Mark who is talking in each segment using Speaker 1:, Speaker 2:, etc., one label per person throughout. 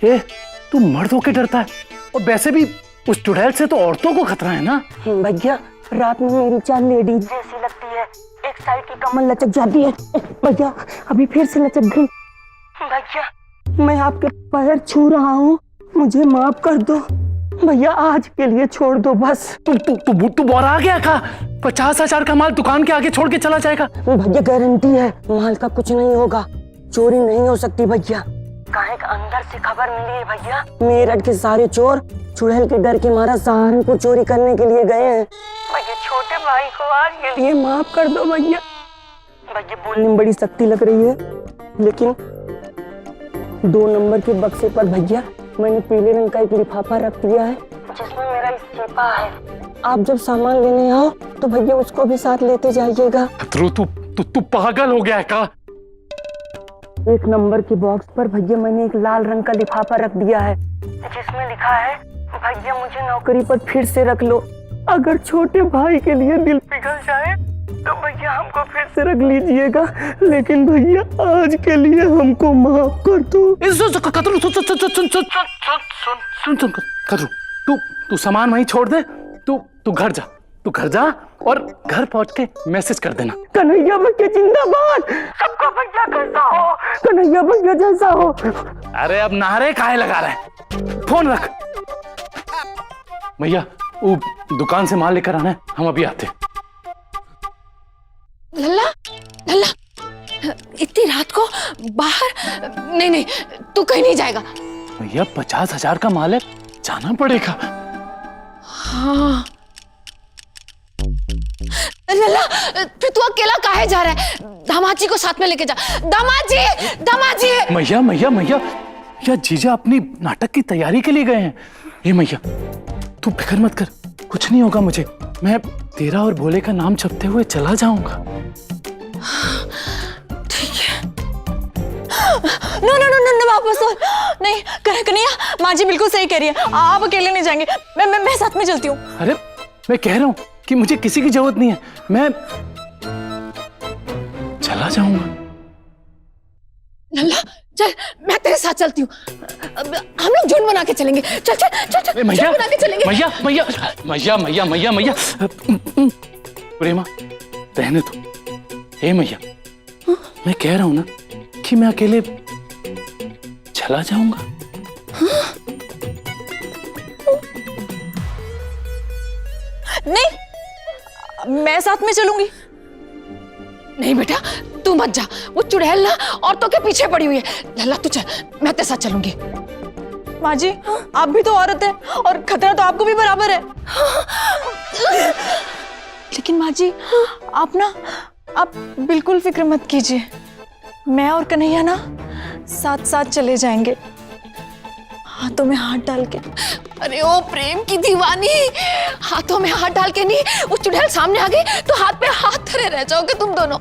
Speaker 1: ए, तू मर्द होके डरता है, और वैसे भी उस चुड़ैल से तो औरतों को खतरा है ना।
Speaker 2: भैया रात में मेरी चाल लेडीज जैसी लगती है, एक साइड की कमर लचक जाती है। भैया अभी फिर से लचक गई। भैया मैं आपके पैर छू रहा हूँ, मुझे माफ कर दो भैया, आज के लिए छोड़ दो बस।
Speaker 1: तू बोरा गया का 50,000 का माल दुकान के आगे छोड़ के चला जाएगा?
Speaker 2: भैया गारंटी है माल का कुछ नहीं होगा, चोरी नहीं हो सकती भैया। काहे का अंदर से खबर मिली है भैया, मेरठ के सारे चोर चुड़ैल के डर के मारा सहारनपुर चोरी करने के लिए गए हैं। भैया छोटे भाई को आज के लिए माफ कर दो भैया। भैया बोलने में बड़ी सख्ती लग रही है, लेकिन 2 नंबर के बक्से पर भैया मैंने पीले रंग का एक लिफाफा रख दिया है जिसमें मेरा इस्तीफा है। आप जब सामान लेने आओ तो भैया उसको भी साथ लेते जाइएगा।
Speaker 1: तू पागल हो गया है का?
Speaker 2: 1 नंबर के बॉक्स पर भैया मैंने एक लाल रंग का लिफाफा रख दिया है जिसमें लिखा है, भैया मुझे नौकरी पर फिर से रख लो, अगर छोटे भाई के लिए दिल पिघल जाए तो भैया हमको फिर से रख लीजिएगा, लेकिन भैया आज के लिए हमको माफ कर दो।
Speaker 1: कतरू, तू सामान वहीं छोड़ दे, तू घर जा और घर पहुंच के मैसेज कर देना।
Speaker 2: कन्हैया भैया जिंदाबाद, सबका भैया कैसा हो, कन्हैया भैया जैसा हो।
Speaker 1: अरे अब नारे काहे लगा रहा है, फोन रख। भैया वो दुकान से माल लेकर आना है, हम अभी आते।
Speaker 3: लल्ला इतनी रात को बाहर? नहीं तू कहीं नहीं जाएगा।
Speaker 1: भैया 50,000 का माल है, जाना पड़ेगा।
Speaker 3: हाँ लल्ला फिर तू अकेला काहे जा रहा है? दामाद जी को साथ में लेके जा। दामाद जी।
Speaker 1: मैया या जीजा अपनी नाटक की तैयारी के लिए गए हैं। ये मैया तू फिक्र मत कर, कुछ नहीं होगा मुझे, मैं तेरा और भोले का नाम जपते हुए चला जाऊंगा।
Speaker 3: ठीक है। नो वापस नहीं। कन्हैया माँ जी बिल्कुल सही कह रही है, आप अकेले नहीं जाएंगे, मैं साथ में चलती हूँ।
Speaker 1: अरे मैं कह रहा हूँ कि मुझे किसी की जरूरत नहीं है, मैं चला जाऊंगा।
Speaker 3: लल्ला चल, मैं तेरे साथ चलती हूँ, हम लोग झुंड बना के चलेंगे। चल
Speaker 1: मैया
Speaker 3: बना के चलेंगे।
Speaker 1: मैया प्रेमा रहने दो। हे मैया, मैं कह रहा हूं ना कि मैं अकेले चला जाऊंगा।
Speaker 3: नहीं, मैं साथ में चलूंगी। नहीं बेटा तू मत जा, वो चुड़ैल ना औरतों के पीछे पड़ी हुई है। लल्ला तू चल, मैं तेरे साथ चलूंगी। माँ जी आप भी तो औरत है और खतरा तो आपको भी बराबर है। लेकिन माँ जी आप बिल्कुल फिक्र मत कीजिए, मैं और कन्हैया ना साथ साथ चले जाएंगे, हाथों में हाथ डाल के। अरे ओ प्रेम की दीवानी, हाथों में हाथ डाल के नहीं, वो चुड़ैल सामने आ गई तो हाथ पे हाथ धरे रह जाओगे तुम दोनों।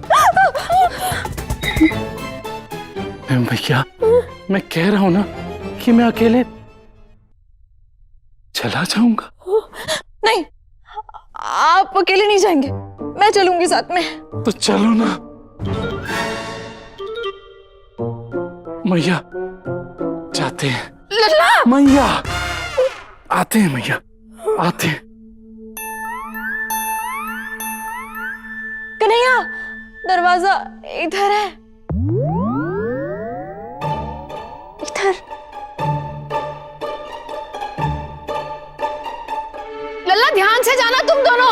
Speaker 1: भैया मैं कह रहा हूं ना कि मैं अकेले चला जाऊंगा।
Speaker 3: नहीं आप अकेले नहीं जाएंगे, मैं चलूंगी साथ में।
Speaker 1: तो चलो ना मैया, जाते हैं।
Speaker 3: लल्ला
Speaker 1: मैया आते हैं, मैया आते हैं।
Speaker 3: कन्हैया दरवाजा इधर है, इधर। लल्ला ध्यान से जाना तुम दोनों,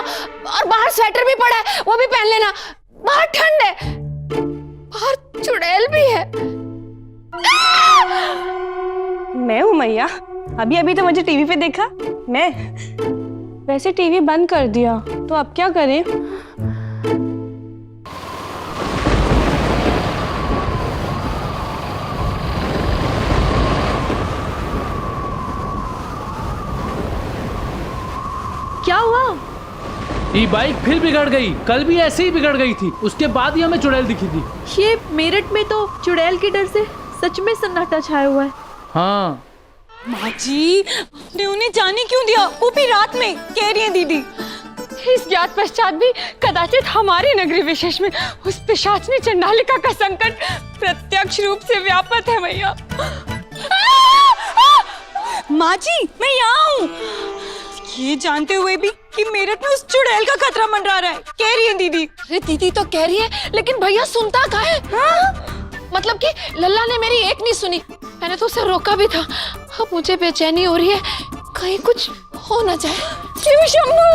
Speaker 3: और बाहर स्वेटर भी पड़ा है वो भी पहन लेना, बाहर ठंड है, बाहर चुड़ैल भी है।
Speaker 4: मैं हूँ मैया, अभी तो मुझे टीवी पे देखा। मैं वैसे टीवी बंद कर दिया तो अब क्या करें? क्या हुआ?
Speaker 5: ये बाइक फिर बिगड़ गई, कल भी ऐसे ही बिगड़ गई थी, उसके बाद ही हमें चुड़ैल दिखी थी।
Speaker 6: ये मेरठ में तो चुड़ैल के डर से सच में सन्नाटा छाया हुआ है।
Speaker 5: हाँ
Speaker 4: माँ जी ने उन्हें जाने क्यों दिया, वो भी रात में, कह रही है दीदी। इस ज्ञात पश्चात भी कदाचित हमारी नगरी विशेष में उस पिशाचनी चंडालिका का संकट प्रत्यक्ष रूप से व्यापत है भैया। माँ जी मैं यहाँ हूँ, ये जानते हुए भी कि मेरठ में उस चुड़ैल का खतरा मंडरा रहा है, कह रही है दीदी।
Speaker 7: अरे दीदी तो कह रही है, लेकिन भैया सुनता कहाँ है? मतलब कि लल्ला ने मेरी एक नहीं सुनी, मैंने तो उसे रोका भी था। अब मुझे बेचैनी हो रही है, कहीं कुछ हो ना जाए।
Speaker 4: शिव शंभू!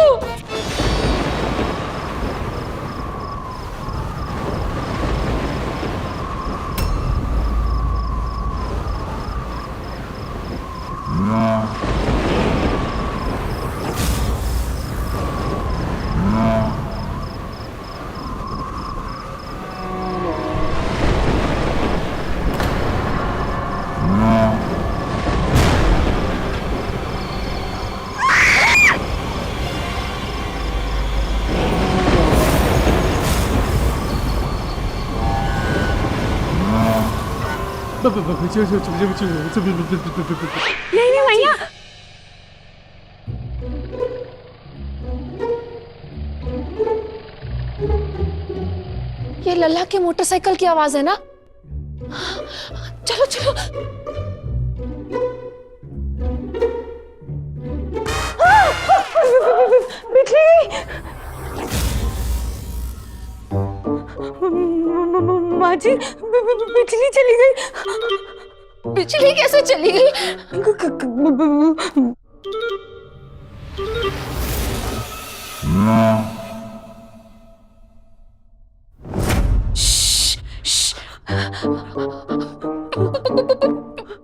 Speaker 4: नहीं भैया,
Speaker 7: ये लल्ला की मोटरसाइकिल की आवाज है ना? चलो चलो।
Speaker 4: माँ जी बिजली चली गई।
Speaker 7: बिजली कैसे चली गई?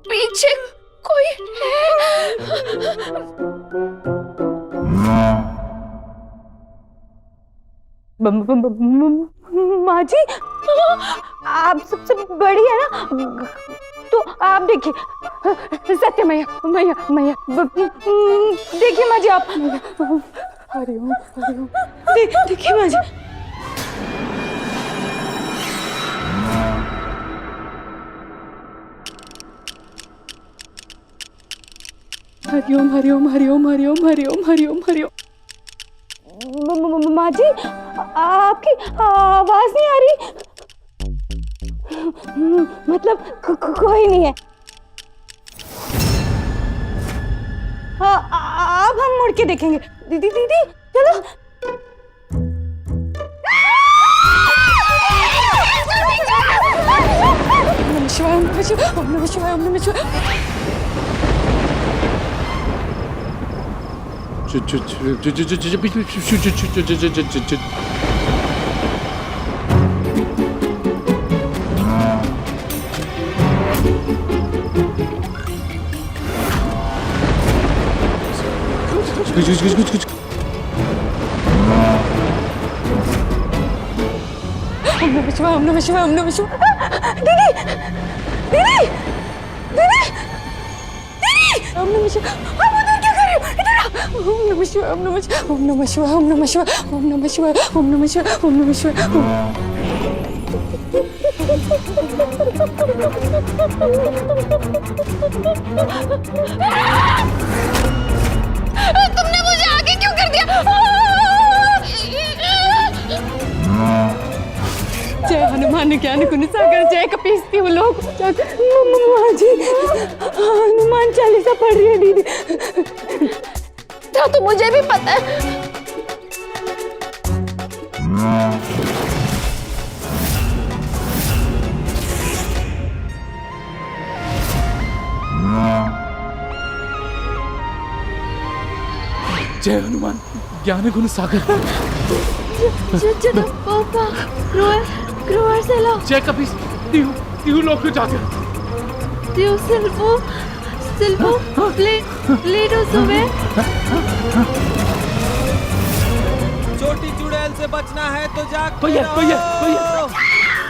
Speaker 7: पीछे कोई
Speaker 4: माँ जी आप सबसे बड़ी है ना, तो आप देखिए। सत्य मैया मैया मैया देखिए माँ जी आप। हरिओम हरिओम। देखिए माँ जी। हरिओम हरिओम हरिओम हरिओम हरिओम हरिओम हरिओम। माँ जी आपकी आवाज नहीं आ रही। मतलब कोई नहीं है। हाँ अब हम मुड़ के देखेंगे। दीदी दीदी चलो। नमः शिवाय ओम नमः शिवाय ओम नमः शिवाय ओम नमः शिवाय। ओम नमः शिवाय ओम नमः शिवाय ओम नमः शिवाय। दीदी दीदी दीदी दीदी ओम नमः शिवाय। आप उधर क्या कर रहे हो? इधर आओ। ओम नमः शिवाय ओम नमः शिवाय ओम नमः शिवाय ओम नमः शिवाय ओम नमः शिवाय ओम नमः शिवाय ओम नमः शिवाय।
Speaker 7: तुमने मुझे आगे क्यों कर दिया?
Speaker 4: जय हनुमान ज्ञान गुण सागर जय कपीसती हूँ लोग। माँ जी हनुमान चालीसा पढ़ रही है दीदी।
Speaker 7: तो मुझे भी पता है।
Speaker 5: जय हनुमान ज्ञान गुण सागर।
Speaker 6: Pappa, Groar Sela,
Speaker 5: जय कपीस तिहु लोग जाकर।
Speaker 6: Dio Silvo, Ledo Sube.
Speaker 8: छोटी चुड़ैल से बचना है तो जागते
Speaker 5: भैया,
Speaker 8: रहो।
Speaker 5: भैया, भैया।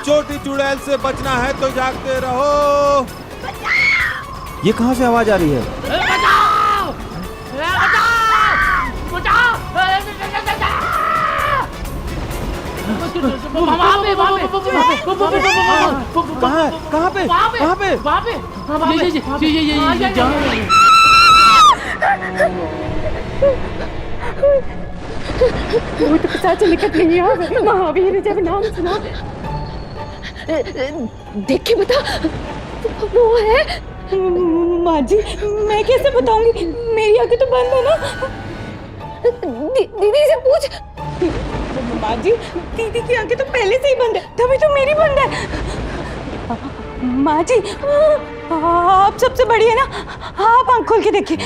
Speaker 8: छोटी चुड़ैल से बचना है तो जागते रहो। ये कहाँ से आवाज आ रही है?
Speaker 5: बचाओ! बचाओ!
Speaker 8: कहाँ पे?
Speaker 4: वो तो पिशाच निकट नहीं आ। महावीर जब नाम सुना।
Speaker 7: देख के बता, वो है
Speaker 4: माँ जी मैं कैसे बताऊंगी, मेरी आंखें तो बंद है ना। दीदी से पूछ। माँ जी दीदी की आंखें तो पहले से ही बंद है, तभी तो मेरी बंद है। माँ जी आप सबसे बड़ी है ना, आप आंख खोल के देखिए।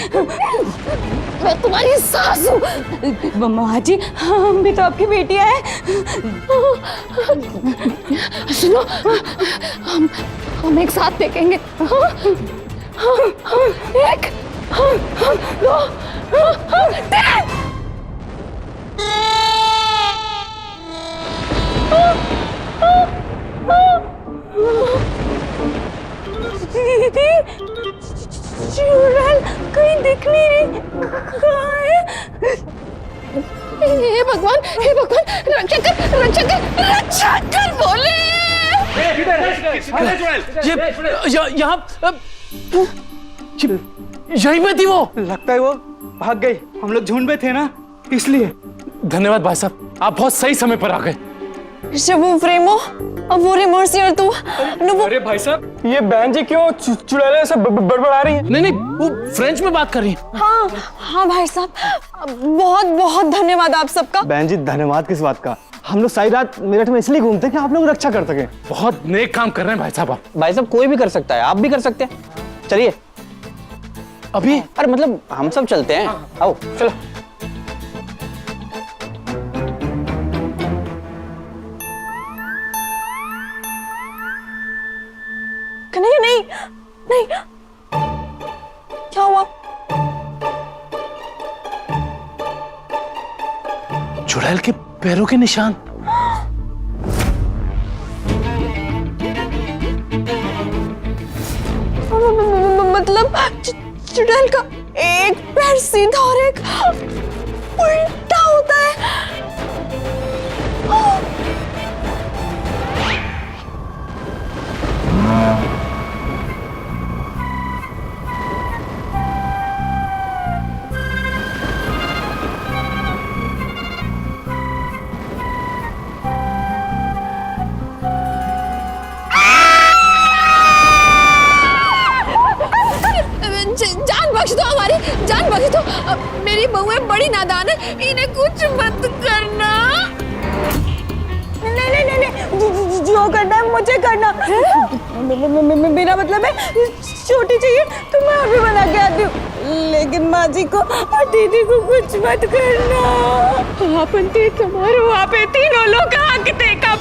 Speaker 7: मैं तुम्हारी सास हूँ।
Speaker 4: माँ जी हम भी तो आपकी बेटियां हैं।
Speaker 7: सुनो, हम एक साथ फेंकेंगे। एक, दो, तीन।
Speaker 4: दीदी चुड़ैल कहीं दिख नहीं रही, कहाँ है?
Speaker 7: हे भगवान, हे भगवान, रक्षा कर बोले।
Speaker 1: यहाँ यहीं पे थी वो।
Speaker 9: लगता है वो भाग गई, हम लोग झुंड में थे ना इसलिए।
Speaker 1: धन्यवाद भाई साहब, आप बहुत सही समय पर आ गए।
Speaker 3: वो प्रेमो, अब वो रिमोर्स और तू
Speaker 9: अरे भाई साहब ये बहन जी क्यों चुड़ैलें ऐसे बड़बड़ा रही हैं?
Speaker 1: नहीं वो फ्रेंच में बात कर रही है।
Speaker 3: हाँ भाई साहब, बहुत बहुत धन्यवाद आप सबका।
Speaker 9: बहन जी धन्यवाद किस बात का, हम लोग सारी रात मेरठ में इसलिए घूमते हैं कि आप लोग रक्षा कर सके।
Speaker 1: बहुत नेक काम कर रहे हैं भाई साहब आप।
Speaker 10: भाई साहब कोई भी कर सकता है, आप भी कर सकते हैं। चलिए
Speaker 1: अभी
Speaker 10: अरे मतलब हम सब चलते हैं, आओ चलो।
Speaker 3: कन्हैया नहीं नहीं, क्या हुआ?
Speaker 1: चुड़ैल के पैरों के निशान।
Speaker 3: मतलब चुड़ैल का एक पैर सीधा और एक उल्टा होता है।
Speaker 7: जान बख्श दो, हमारी जान बख्श दो। मेरी बहुएं बड़ी नादान है, इन्हें कुछ मत करना।
Speaker 4: नहीं, जो करना है मुझे करना। मेरा मतलब है छोटी चाहिए तो मैं अभी बना के आती हूँ, लेकिन माँ जी को और दीदी को कुछ मत करना। अपन देख हमारे वहाँ पे तीनों लोग आके देखा।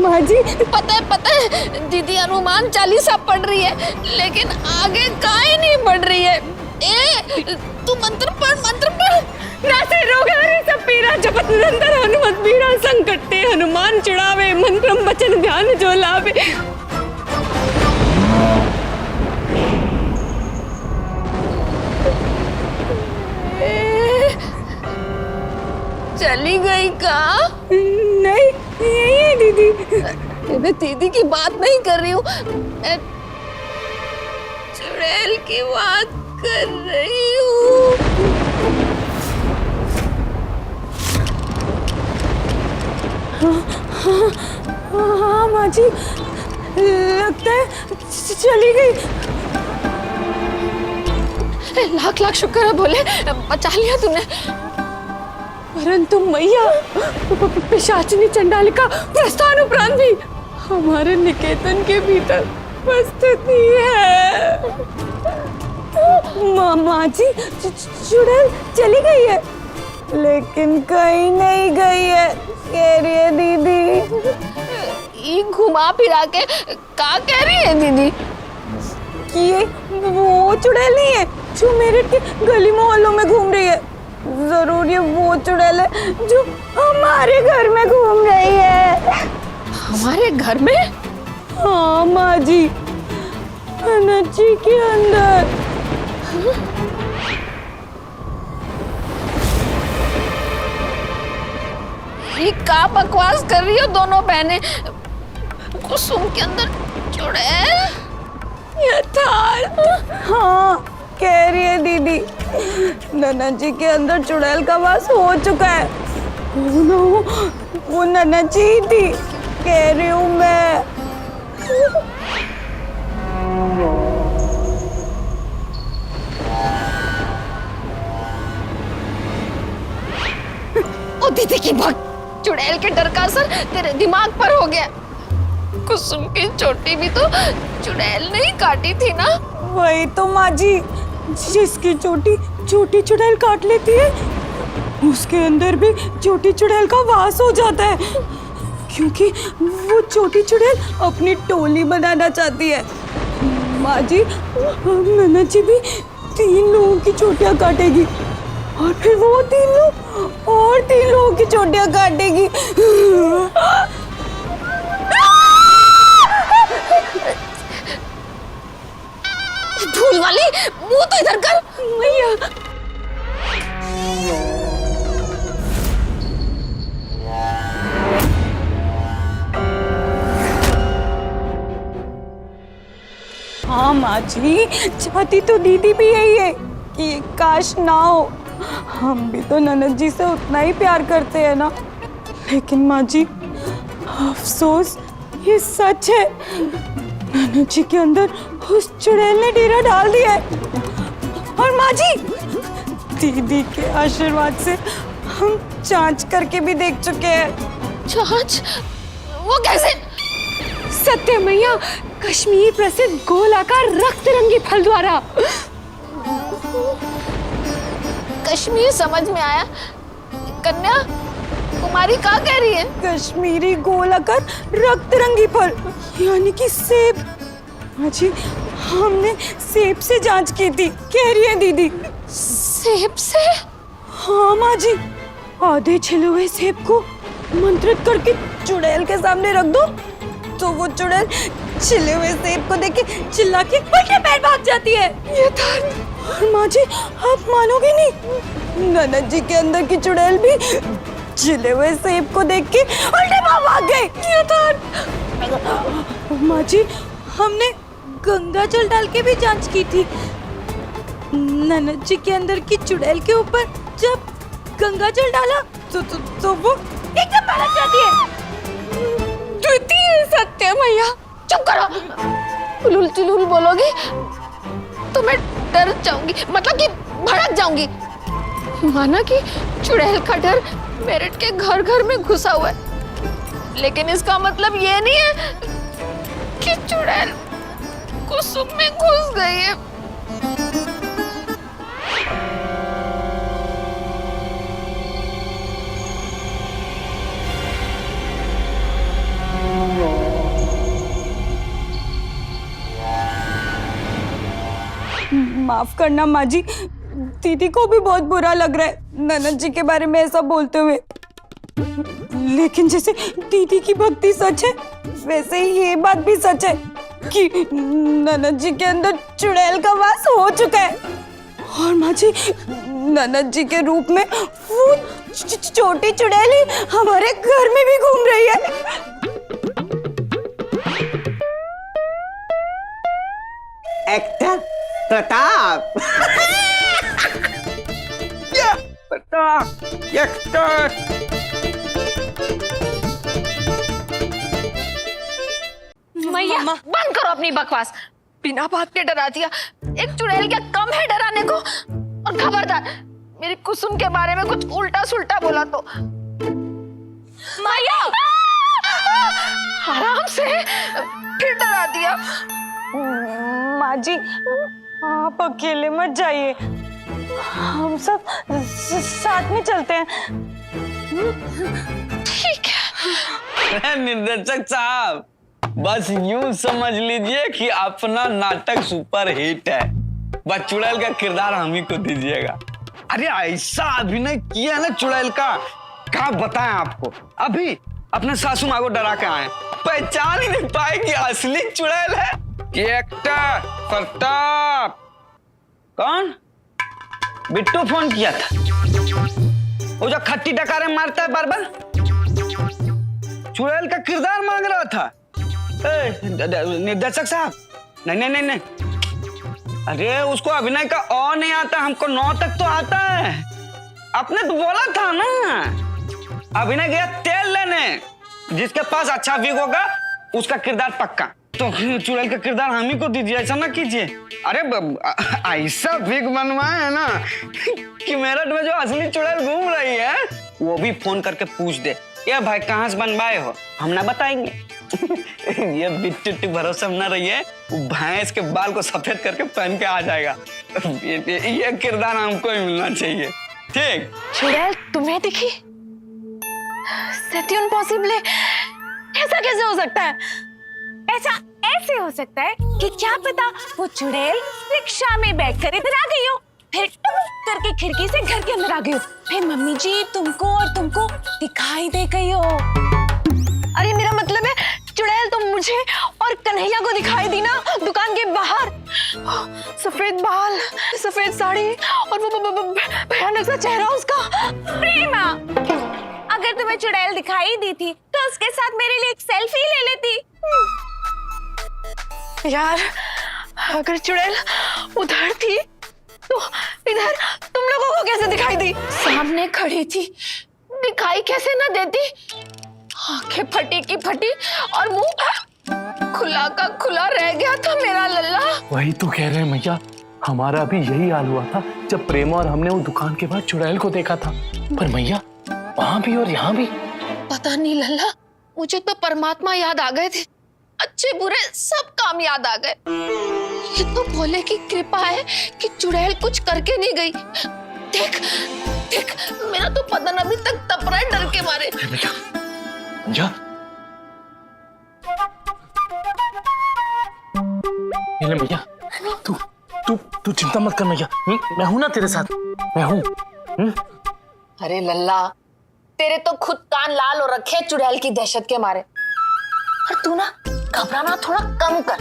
Speaker 4: माँ जी
Speaker 7: पता है दीदी हनुमान चालीसा पढ़ रही है, लेकिन आगे काहे नहीं बढ़ रही है। तू मंत्र पढ़।
Speaker 4: नासे रोग हरे सब पीरा, जपत निरंतर हनुमत बीरा, संकट ते हनुमान छुड़ावे, मंत्रम वचन ध्यान जो लावे।
Speaker 7: चली गई का?
Speaker 4: नहीं यही है दीदी।
Speaker 7: मैं दीदी की बात नहीं कर रही हूँ, मैं चुड़ैल की बात कर रही हूँ।
Speaker 4: हाँ माँ जी लगता है चली गई।
Speaker 7: लाख लाख शुक्र है बोले, बचा लिया तूने।
Speaker 4: परंतु मैया पिशाचिनी चंडालिका प्रस्थान उपरांत भी हमारे निकेतन के भीतर उपस्थित ही है। माँ जी चुड़ैल चली गई है, लेकिन कहीं नहीं गई है कह रही है दीदी।
Speaker 7: ये घुमा फिरा के क्या कह रही है दीदी?
Speaker 4: कि ये वो चुड़ैल नहीं है जो मेरठ के गली मोहल्लों में घूम रही है। जरूर ये वो चुड़ैल है जो हमारे घर में घूम रही है।
Speaker 7: हमारे घर में?
Speaker 4: हाँ माँ जी, अनची के अंदर।
Speaker 7: ये क्या बकवास कर रही हो दोनों बहनें? कुसुम के अंदर चुड़ैल?
Speaker 4: यथार्थ हाँ कह रही है दीदी। नन्ना जी के अंदर चुड़ैल का वास हो चुका है। ओ नो, वो नन्ना जी ही थी, कह रही हूँ मैं।
Speaker 7: ओ दीदी की भक्त, चुड़ैल के डर का असर तेरे दिमाग पर हो गया। कुसुम की चोटी भी तो चुड़ैल ने ही काटी थी ना?
Speaker 4: वही तो माँ जी, जिसकी चोटी छोटी चुड़ैल काट लेती है उसके अंदर भी छोटी चुड़ैल का वास हो जाता है, क्योंकि वो छोटी चुड़ैल अपनी टोली बनाना चाहती है। माँ जी, नन्ना जी भी 3 लोगों की चोटियाँ काटेगी और फिर वो 3 लोग और 3 लोगों की चोटियाँ काटेगी।
Speaker 7: धूल वाली, मुंह तो इधर कर।
Speaker 4: मैया, हाँ माँ जी, चाहती तो दीदी भी यही है कि काश ना हो। हम भी तो ननद जी से उतना ही प्यार करते हैं ना। लेकिन माँ जी, अफसोस ये सच है, ननद जी के अंदर उस चुड़ैल ने डेरा डाल दिया है। और माँ जी, दीदी के आशीर्वाद से हम जांच करके भी देख चुके हैं।
Speaker 7: जांच? वो कैसे?
Speaker 4: सत्य मैया, कश्मीर प्रसिद्ध गोलाकार रक्त-रंगी फल द्वारा।
Speaker 7: कश्मीर समझ में आया, कन्या कुमारी क्या कह रही है?
Speaker 4: कश्मीरी गोलाकार रक्त-रंगी फल यानी कि सेब। हाँ जी, हमने सेब से जांच की थी, कह रही है दीदी।
Speaker 7: सेब से?
Speaker 4: हाँ माँ जी, आधे छिले हुए सेब को मंत्रित करके चुड़ैल के सामने रख दो तो वो चुड़ैल छिले हुए सेब को देख के चिल्ला के उल्टे पैर भाग जाती है। ये था। और माँ जी, आप मानोगे नहीं, ननद जी के अंदर की चुड़ैल भी छिले हुए सेब को देख के उल्टे पाँव भाग गए। ये था। माँ जी, हमने गंगा जल डाल के भी जांच की थी। ननद जी के अंदर की चुड़ैल के ऊपर जब गंगा जल डाला तो वो एकदम पलट जाती है। द्वितीय सत्य मैया।
Speaker 7: चुप करो, उलूल चुलूल बोलोगी तो मैं डर जाऊंगी, मतलब कि भड़क जाऊंगी। माना कि चुड़ैल का डर मेरठ के घर घर में घुसा हुआ है, लेकिन इसका मतलब ये नहीं है कि चुड़ैल कुसुम में घुस गई है।
Speaker 4: माफ करना माँ जी, दीदी को भी बहुत बुरा लग रहा है ननद जी के बारे में ऐसा बोलते हुए। लेकिन जैसे दीदी की भक्ति सच है, वैसे ही ये बात भी सच है कि ननद जी के अंदर चुड़ैल का वास हो चुका है। और माँ जी, ननद जी के रूप में वो छोटी चुड़ैल ही हमारे घर में भी घूम रही है।
Speaker 10: एक्टर प्रताप। प्रताप एक्टर।
Speaker 7: मैया, बंद करो अपनी बकवास, बिना बात के डरा दिया। एक चुड़ैल क्या कम है डराने को? और खबरदार मेरी कुसुम के बारे में कुछ उल्टा सुल्टा बोला तो। मैया, आराम से, फिर डरा दिया।
Speaker 4: माँ जी, आप अकेले मत जाइए, हम सब साथ में चलते हैं।
Speaker 7: ठीक है।
Speaker 11: निर्देशक साहब, बस यूं समझ लीजिए कि अपना नाटक सुपर हिट है, बस चुड़ैल का किरदार हम ही को दीजिएगा। अरे ऐसा अभिनय किया है ना चुड़ैल का, क्या बताएं आपको। अभी अपने सासू माँ को डरा के आए, पहचान ही नहीं पाए कि असली चुड़ैल है। एक्टर प्रताप। कौन? बिट्टू फोन किया था, वो जो खट्टी टकारे मारता है बार बार, चुड़ैल का किरदार मांग रहा था। निर्देशक साहब, नहीं नहीं नहीं नहीं, अरे उसको अभिनय का ओ नहीं आता, हमको 9 तक तो आता है। आपने तो बोला था ना, अभिनय गया तेल लेने, जिसके पास अच्छा विग होगा उसका किरदार पक्का। तो चुड़ैल का किरदार हम ही को दीजिए, ऐसा ना कीजिए। अरे ऐसा विग बनवाए है ना कि मेरठ में जो असली चुड़ैल घूम रही है वो भी फोन करके पूछ दे, ये भाई कहाँ से बनवाए हो, हम ना बताएंगे। ये बिट्टू भरोसा न रहिए, भैंस के बाल को सफेद करके पहन के आ जाएगा। ये किरदार हमको ही मिलना चाहिए, ठीक?
Speaker 3: चुड़ैल तुम्हें दिखी? C'est impossible। ऐसा कैसे हो सकता है?
Speaker 4: ऐसा ऐसे हो सकता है कि क्या पता वो चुड़ैल रिक्शा में बैठकर इधर आ गई हो, फिर टुक करके खिड़की से घर के अंदर आ गई हो, फिर मम्मी जी तुमको और तुमको दिखाई दे गई हो।
Speaker 3: अरे मेरा मतलब है चुड़ैल तुम मुझे और कन्हैया को दिखाई दी ना दुकान के बाहर। सफेद बाल, सफेद साड़ी और वो भयानक सा चेहरा उसका।
Speaker 4: प्रेमा, अगर तुम्हें चुड़ैल दिखाई दी थी तो उसके साथ मेरे लिए एक सेल्फी ले लेती।
Speaker 3: यार अगर चुड़ैल उधर थी तो इधर तुम लोगों को कैसे दिखाई दी?
Speaker 7: सामने खड़ी थी, दिखाई कैसे ना देती? आंखें फटी की फटी और मुंह खुला का खुला रह गया था मेरा लल्ला।
Speaker 1: वही तो कह रहे हैं मैया, हमारा भी यही हाल हुआ था जब प्रेमा और हमने वो दुकान के बाद चुड़ैल को देखा था। पर मैया वहां भी और यहाँ भी
Speaker 7: पता नहीं लल्ला, मुझे तो परमात्मा याद आ गए थे, अच्छे बुरे सब काम याद आ गए। ये तो भोले की कृपा है कि चुड़ैल कुछ करके नहीं गई। देख देख, मेरा तो बदन अभी तक तप रहा है डर के मारे।
Speaker 1: मैया ये ले मैया, तू तू तू चिंता मत कर मैया, मैं हूं ना तेरे साथ, मैं हूं।
Speaker 7: अरे लल्ला, तेरे तो खुद कान लाल हो रखे चुड़ैल की दहशत के मारे, और तू ना घबराना थोड़ा कम कर,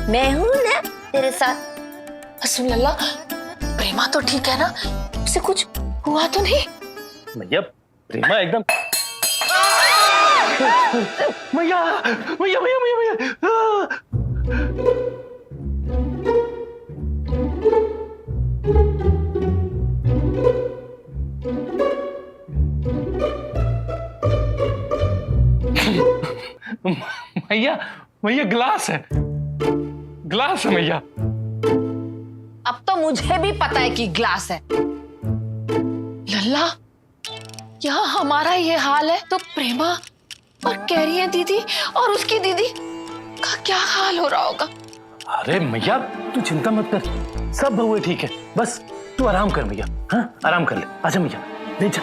Speaker 7: मैं हूं ना तेरे साथ। सुन लल्ला, प्रेमा तो ठीक है ना, उसे कुछ हुआ तो नहीं?
Speaker 1: मैया प्रेमा एकदम मैया मैया मैया मैया मैया मैया मैया ग्लास है, ग्लास है मैया।
Speaker 7: अब तो मुझे भी पता है कि ग्लास है। लल्ला, यहाँ हमारा ये हाल है तो प्रेमा और कह रही है दीदी और उसकी दीदी का क्या हाल हो रहा होगा?
Speaker 1: अरे मैया तू चिंता मत कर, सब बहुए ठीक है, बस तू आराम कर मैया। हाँ आराम कर ले, आजा मैया, ले जा।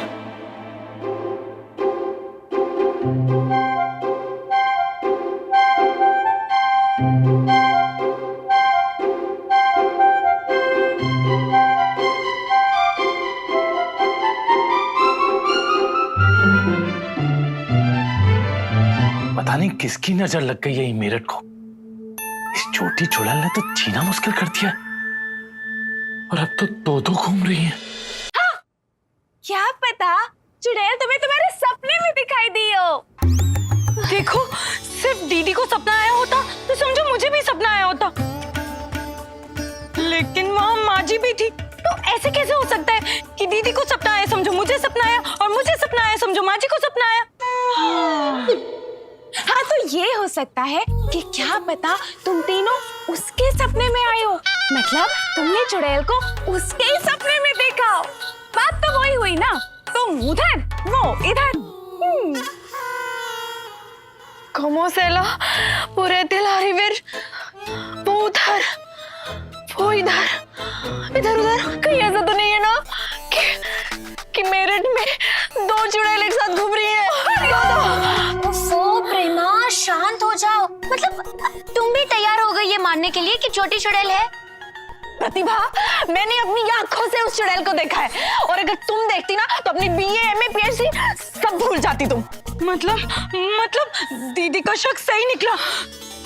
Speaker 1: पता नहीं किसकी नजर लग गई है मेरठ को, इस छोटी चुड़ैल ने तो जीना मुश्किल कर दिया और अब तो दो घूम रही है।
Speaker 4: हाँ, क्या पता चुड़ैल तुम्हें तुम्हारे सपने में दिखाई दी हो।
Speaker 3: देखो, सिर्फ दीदी को सपना आया होता तो समझो मुझे भी सपना आया होता, लेकिन वहाँ माँ जी भी थी, तो ऐसे कैसे हो सकता है कि दीदी को सपना आया समझो मुझे सपना आया, और मुझे सपना आया समझो माँ जी को सपना आया।
Speaker 4: हाँ, तो ये हो सकता है कि क्या पता तुम तीनों उसके सपने में आए हो, मतलब तुमने चुड़ैल को उसके ही सपने में देखा हो। बात तो वही हुई ना, तुम उधर वो इधर।
Speaker 3: Como se la पूरे लारीवीर, वो उधर वो इधर इधर उधर, कहीं ऐसा तो नहीं है ना कि मेरठ में दो चुड़ैल एक साथ घूम रही है?
Speaker 4: ओफो प्रेमा, शांत हो जाओ, मतलब तुम भी तैयार हो गई ये मानने के लिए कि छोटी चुड़ैल है?
Speaker 3: प्रतिभा, मैंने अपनी आंखों से उस चुड़ैल को देखा है, और अगर तुम देखती ना तो अपनी BA MA PhD सब भूल जाती तुम। मतलब दीदी का शक सही निकला।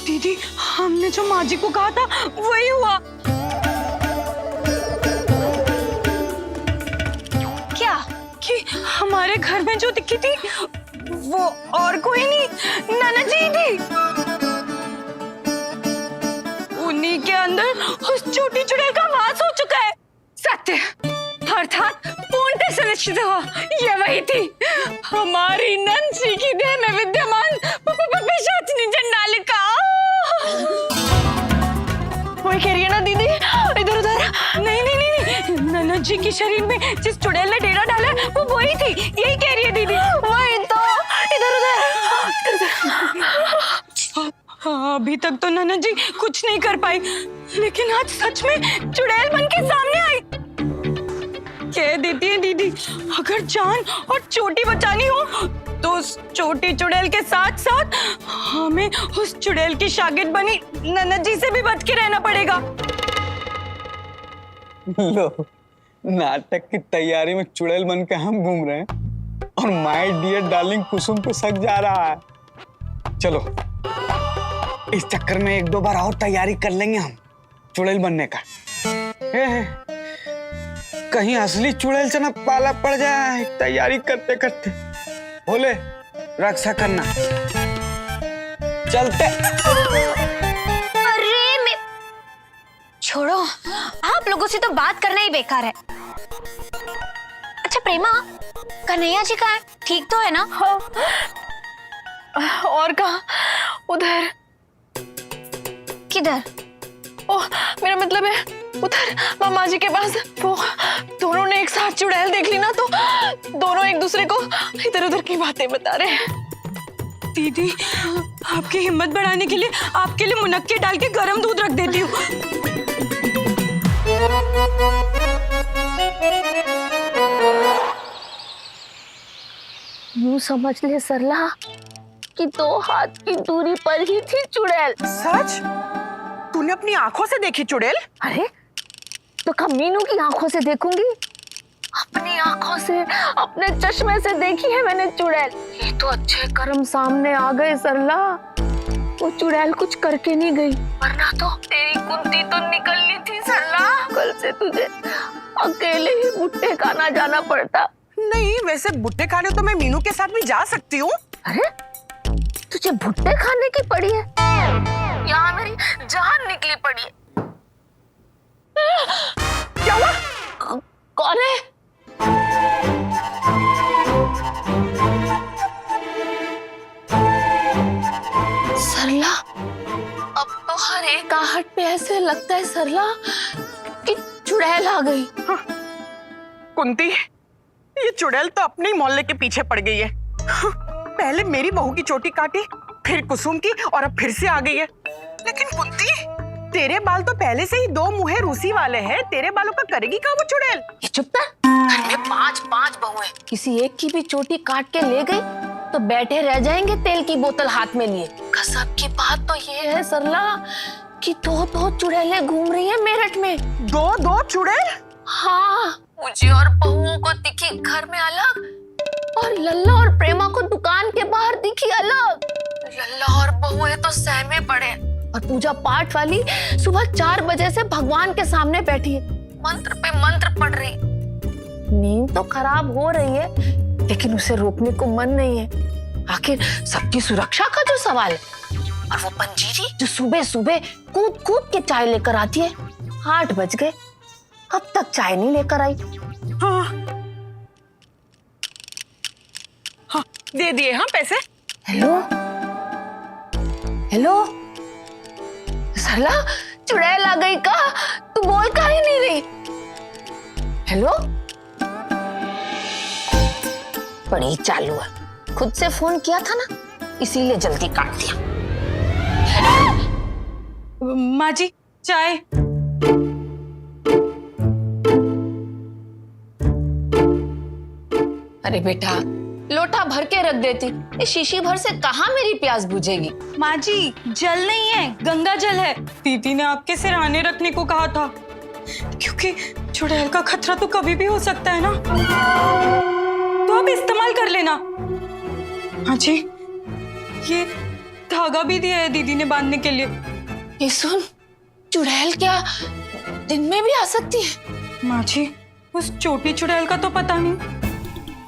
Speaker 3: दीदी, हमने जो माँ जी को कहा था वही हुआ।
Speaker 4: क्या?
Speaker 3: कि हमारे घर में जो दिखी थी वो और कोई नहीं, नाना जी थी।
Speaker 4: उन्हीं के अंदर उस छोटी चुड़ैल का वास हो चुका है। सत्य अर्थात पूर्ण सुनिश्चित हो ये वही थी, हमारी नंसी की देह में विद्यमान पिशाचिनी चंडालिका।
Speaker 3: वही कह रही है ना दीदी, इधर उधर।
Speaker 4: नहीं नहीं नहीं, ननद जी के शरीर में जिस चुड़ैल ने डेरा डाला है, वो वही थी, यही कह रही है दीदी।
Speaker 3: वही तो, इधर उधर।
Speaker 4: हाँ, अभी तक तो ननद जी कुछ नहीं कर पाई, लेकिन आज सच में चुड़ैल बन के सामने आई। कह देती है दीदी, अगर जान और चोटी बचानी हो तो उस छोटी चुड़ैल के साथ साथ हमें उस चुड़ैल की शागिर्द बनी ननद जी से भी बच के रहना पड़ेगा।
Speaker 11: लो, नाटक की तैयारी में चुड़ैल बन के हम घूम रहे हैं और माय डियर डार्लिंग कुसुम पे शक जा रहा है। चलो, इस चक्कर में 1-2 बार और तैयारी कर लेंगे हम चुड़ैल बनने का। कहीं असली चुड़ैल से ना पाला पड़ जाए तैयारी करते करते। बोले रक्षा करना, चलते।
Speaker 12: अरे छोड़ो, आप लोगों से तो बात करना ही बेकार है। अच्छा प्रेमा, कन्हैया जी का ठीक तो है ना?
Speaker 3: और कहाँ? उधर।
Speaker 12: किधर?
Speaker 3: ओह, मेरा मतलब है उधर मामा जी के पास। वो दोनों ने एक साथ चुड़ैल देख ली ना, तो दोनों एक दूसरे को इधर उधर की बातें बता रहे हैं।
Speaker 4: दीदी, आपकी हिम्मत बढ़ाने के लिए आपके लिए मुनक्के डाल के गर्म दूध रख देती हूँ।
Speaker 12: यूं समझ ले सरला कि 2 हाथ की दूरी पर ही थी चुड़ैल।
Speaker 2: सच? तूने अपनी आंखों से देखी चुड़ैल?
Speaker 12: अरे तो कब मीनू की आंखों से देखूंगी? अपनी आंखों से, अपने चश्मे से देखी है मैंने चुड़ैल। ये तो अच्छे कर्म सामने आ गए सरला। वो चुड़ैल कुछ करके नहीं गई, वरना तो तेरी कुंती तो निकलनी थी सरला। कल से तुझे अकेले ही भुट्टे खाना जाना पड़ता।
Speaker 2: नहीं, वैसे भुट्टे खाने तो मैं मीनू के साथ भी जा सकती हूँ।
Speaker 12: अरे तुझे भुट्टे खाने की पड़ी है? यहाँ मेरी जान निकली पड़ी है।
Speaker 2: क्या हुआ?
Speaker 12: कौन है? सरला, अब तो हर एक आहट पे ऐसे लगता है सरला कि चुड़ैल आ गई।
Speaker 2: हाँ। कुंती, ये चुड़ैल तो अपने ही मोहल्ले के पीछे पड़ गई है। पहले मेरी बहू की चोटी काटी, फिर कुसुम की, और अब फिर से आ गई है। लेकिन कुंती, तेरे बाल तो पहले से ही 2 मुँहे रूसी वाले हैं, तेरे बालों का करेगी क्या वो चुड़ैल?
Speaker 12: ये चुप कर। घर में 5 बहुएं, किसी एक की भी चोटी काट के ले गई तो बैठे रह जाएंगे तेल की बोतल हाथ में लिए। गजब की बात तो ये है सरला कि 2 चुड़ैलें घूम रही है मेरठ में।
Speaker 2: 2 चुड़ैल?
Speaker 12: हाँ, मुझे और बहुओं को दिखी घर में अलग, और लल्ला और प्रेमा को दुकान के बाहर दिखी अलग। लल्ला और बहुएं तो सहमे पड़े, और पूजा पाठ वाली सुबह 4 बजे से भगवान के सामने बैठी है, मंत्र पे मंत्र पढ़ रही। नींद तो खराब हो रही है, लेकिन उसे रोकने को मन नहीं है। आखिर सबकी सुरक्षा का जो सवाल है। और वो पंजीरी जो सुबह सुबह कूद कूद के चाय लेकर आती है। 8 बज गए, अब तक चाय नहीं लेकर आई।
Speaker 2: हाँ, हाँ, दे दिए हाँ पैसे।
Speaker 12: हेलो हेलो, सरला चुड़ैल आ गई का? तू बोल का ही नहीं रही। हेलो, बड़ी चालू है, खुद से फोन किया था ना, इसीलिए जल्दी काट दिया।
Speaker 4: माँ जी, चाय।
Speaker 12: अरे बेटा, लोटा भर के रख देती, इस शीशी भर से कहाँ मेरी प्यास बुझेगी।
Speaker 4: माँ जी, जल नहीं है, गंगा जल है। दीदी ने आपके सिरहाने रखने को कहा था, क्योंकि चुड़ैल का खतरा तो कभी भी हो सकता है ना, तो आप इस्तेमाल कर लेना। हाँ जी, ये धागा भी दिया है दीदी ने बांधने के लिए।
Speaker 12: ये सुन, चुड़ैल क्या दिन में भी आ सकती है?
Speaker 4: माँ जी, उस छोटी चुड़ैल का तो पता नहीं,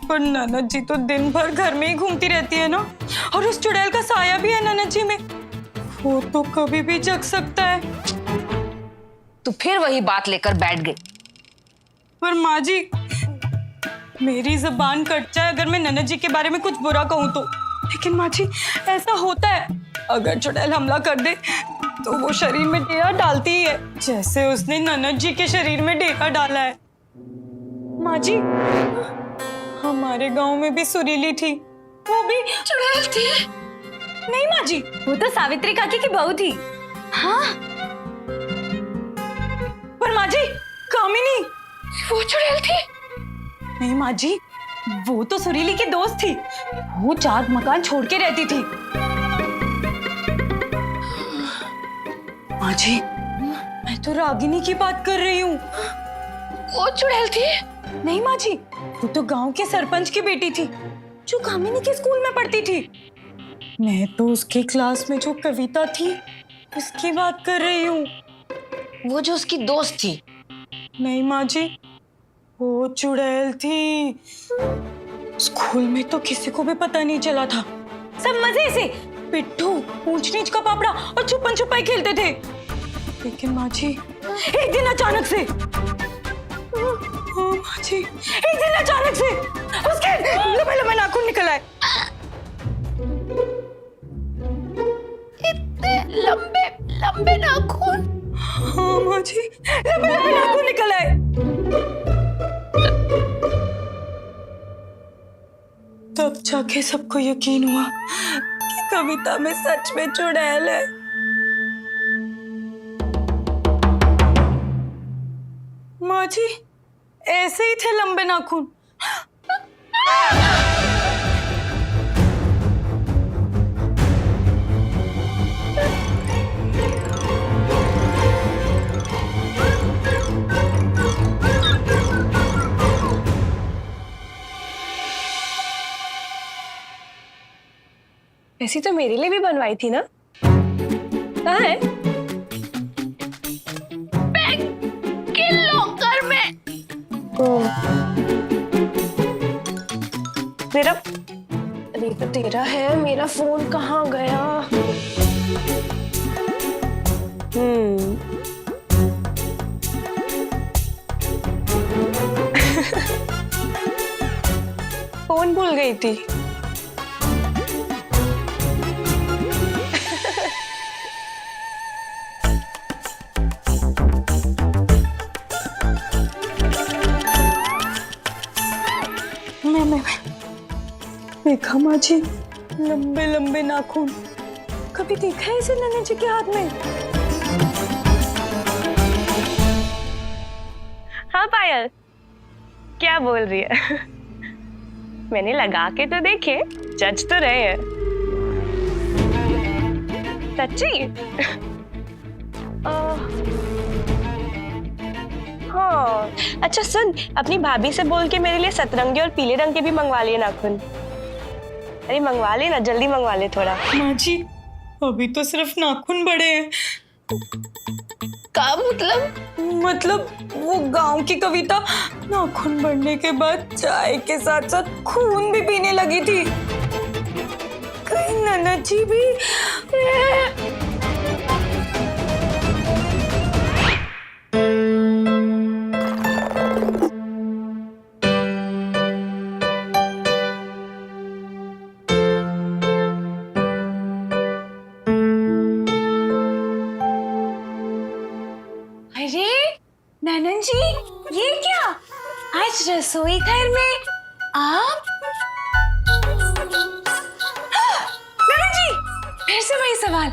Speaker 4: पर ननद जी तो दिन भर घर में ही घूमती रहती है ना, और उस चुड़ैल का साया भी है ननद जी में, वो तो कभी भी जग सकता है।
Speaker 12: तू फिर वही बात लेकर बैठ गई।
Speaker 4: पर माँ जी, मेरी जबान कट जाए अगर मैं ननद जी के बारे में कुछ बुरा कहूँ तो। लेकिन माँ जी, ऐसा होता है, अगर चुड़ैल हमला कर दे तो वो शरीर में डेरा डालती ही है, जैसे उसने ननद जी के शरीर में डेरा डाला है। माँ जी, हमारे गांव में भी सुरीली थी, वो भी
Speaker 12: चुड़ैल थी?
Speaker 4: नहीं माँ जी, वो तो सावित्री काकी की बहू थी।
Speaker 12: हाँ?
Speaker 4: पर माँ जी, कामिनी
Speaker 12: वो चुड़ैल थी?
Speaker 4: नहीं माँ जी, वो तो सुरीली की दोस्त थी, वो 4 मकान छोड़ के रहती थी। माँ जी, मैं तो रागिनी की बात कर रही हूँ।
Speaker 12: वो चुड़ैल थी?
Speaker 4: नहीं माँ जी, वो तो गांव के सरपंच की बेटी थी, जो कामिनी के स्कूल में पढ़ती थी। मैं तो उसके क्लास में जो कविता थी उसकी बात कर रही हूँ।
Speaker 12: वो जो उसकी दोस्त थी?
Speaker 4: नहीं माँ जी, वो चुड़ैल थी। स्कूल में तो किसी को भी पता नहीं चला था, सब मजे से पिट्ठू, ऊंच नीच का पापड़ा और छुपन छुपाई खेलते थे। लेकिन माँ जी, एक दिन अचानक से, हाँ माँ जी, एक दिन अचानक से उसके लंबे लंबे नाखून निकल आए।
Speaker 12: इतने लंबे लंबे नाखून?
Speaker 4: हाँ माँ जी, लंबे लंबे नाखून निकल आए। तब जाके सबको यकीन हुआ कि कविता में सच में चुड़ैल है। माँ जी, ऐसे ही थे लंबे नाखून।
Speaker 6: ऐसी तो मेरे लिए भी बनवाई थी ना? कहाँ है?
Speaker 12: बैंक के लॉकर में।
Speaker 6: मेरा, अरे तो तेरा है, मेरा फोन कहाँ गया? फोन भूल गई थी।
Speaker 4: मैं देखा माँ जी, लंबे लंबे नाखून। कभी देखा है इसे नन्हे जी के हाथ में?
Speaker 6: हाँ पायल, क्या बोल रही है? मैंने लगा के तो देखे, जज तो रहे हैं। सच्ची? हाँ, अच्छा सुन, अपनी भाभी से बोल के मेरे लिए सतरंगी और पीले रंग के भी मंगवा लिए नाखून। अरे मंगवा ले ना, जल्दी मंगवा ले थोड़ा।
Speaker 4: माँ जी, अभी तो सिर्फ नाखून बड़े हैं।
Speaker 12: क्या मतलब?
Speaker 4: मतलब वो गांव की कविता नाखून बढ़ने के बाद चाय के साथ साथ खून भी पीने लगी थी। कहीं ननद जी भी।
Speaker 6: अरे ननन जी, ये क्या? आज रसोई घर में आप? ननन जी, फिर से वही सवाल।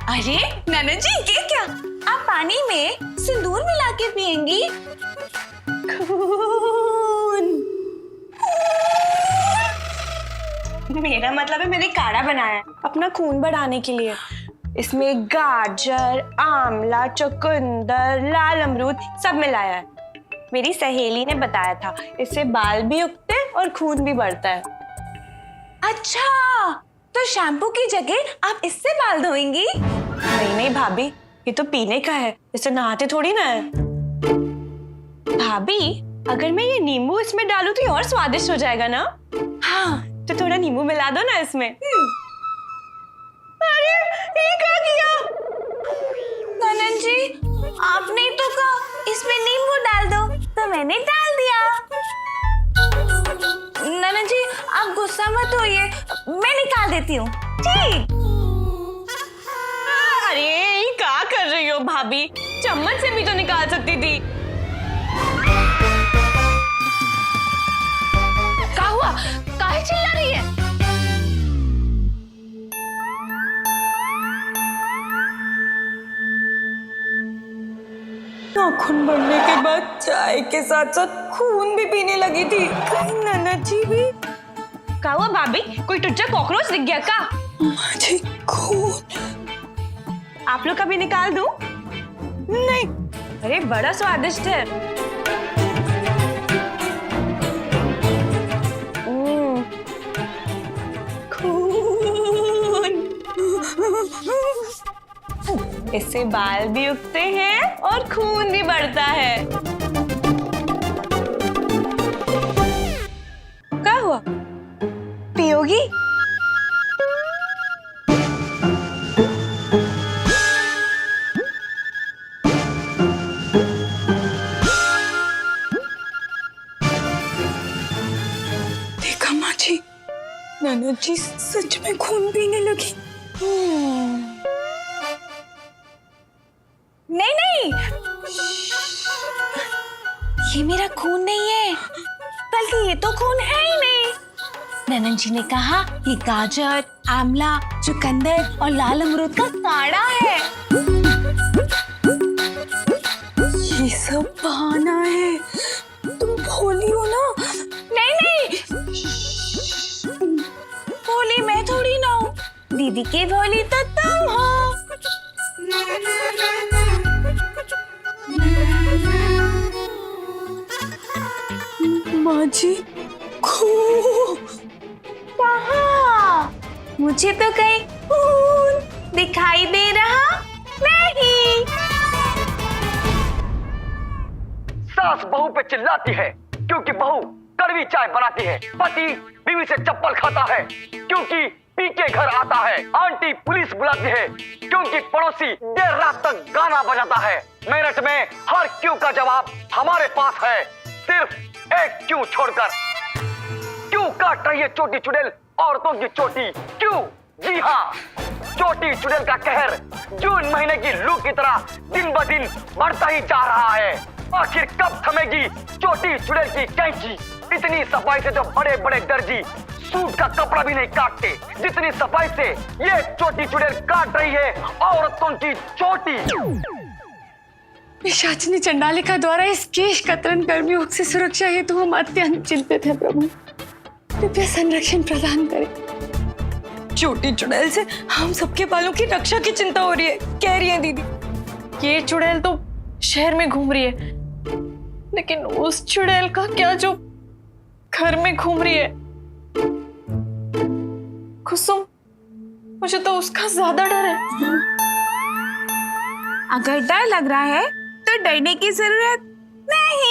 Speaker 6: अरे ननन जी, ये क्या? आप पानी में सिंदूर मिला के पिएंगी? खून। मेरा मतलब है, मैंने काढ़ा बनाया है अपना खून बढ़ाने के लिए। इसमें गाजर, आंवला, चुकंदर, लाल अमरूद सब मिलाया है। मेरी सहेली ने बताया था, इससे बाल भी उगते और खून भी बढ़ता है। अच्छा, तो शैम्पू की जगह आप इससे बाल धोएंगी? नहीं नहीं भाभी, ये तो पीने का है, इससे नहाते थोड़ी ना है। भाभी, अगर मैं ये नींबू इसमें डालूं तो ये और स्वादिष्ट हो जाएगा ना? हाँ, तो थोड़ा नींबू मिला दो ना इसमें। अरे ये क्या किया? ननन जी, आपने तो कहा इसमें नींबू डाल दो, तो मैंने डाल दिया। ननद जी आप गुस्सा मत होइए, मैं निकाल देती हूँ। ठीक। अरे ये क्या कर रही हो भाभी, चम्मच से भी तो निकाल सकती थी।
Speaker 12: क्या हुआ? काहे चिल्ला रही है?
Speaker 4: नाखून बढ़ने के बाद चाय के साथ साथ खून भी पीने लगी थी। कहीं ननद जी भी।
Speaker 6: क्या हुआ भाभी, कोई टुच्चा कॉकरोच दिख गया क्या?
Speaker 4: मुझे खून।
Speaker 6: आप लोग का भी निकाल दूं?
Speaker 4: नहीं।
Speaker 6: अरे बड़ा स्वादिष्ट है।
Speaker 4: खून।
Speaker 6: इससे बाल भी उगते हैं और खून भी बढ़ता है। क्या हुआ, पियोगी?
Speaker 4: देखा माँ जी, ननद जी सच में खून पीने लगी।
Speaker 6: नहीं नहीं, ये मेरा खून नहीं है, बल्कि ये तो खून है ही नहीं। ननद जी ने कहा ये गाजर, आंवला, चुकंदर और लाल अमरूद का काढ़ा है।
Speaker 4: ये सब बहाना है, तुम भोली हो ना।
Speaker 6: नहीं नहीं, भोली मैं थोड़ी ना हूँ, दीदी की भोली तो तुम हो।
Speaker 4: माँ जी खून
Speaker 6: कहाँ? मुझे तो कहीं खून दिखाई दे रहा नहीं।
Speaker 13: सास बहू पे चिल्लाती है क्योंकि बहू कड़वी चाय बनाती है। पति बीवी से चप्पल खाता है क्योंकि पी के घर आता है। आंटी पुलिस बुलाती है क्योंकि पड़ोसी देर रात तक गाना बजाता है। मेरठ में हर क्यों का जवाब हमारे पास है, सिर्फ एक क्यों छोड़कर। क्यों काट रही है चोटी चुड़ैल औरतों की चोटी? क्यों? जी हाँ, चोटी चुड़ैल का कहर जून महीने की लू की तरह दिन ब दिन बढ़ता ही जा रहा है। आखिर कब थमेगी चोटी चुड़ैल की कैंची? इतनी सफाई से जो बड़े बड़े दर्जी सूट का कपड़ा भी नहीं काटते, जितनी सफाई से ये चोटी चुड़ैल काट रही है औरतों की चोटी।
Speaker 4: पिशाचिनी चंडालिका द्वारा इस केश कतरन कर्मयोग से सुरक्षा हेतु हम अत्यंत चिंतित हैं प्रभु, कृपया संरक्षण प्रदान करें। चोटी चुड़ैल से हम सबके बालों की रक्षा की चिंता हो रही है, कह रही है दीदी।
Speaker 3: ये चुड़ैल तो शहर में घूम रही है, लेकिन उस चुड़ैल का क्या जो घर में घूम रही है? कुसुम, मुझे तो उसका ज्यादा डर है।
Speaker 6: अगर डर लग रहा है तो डरने की जरूरत नहीं।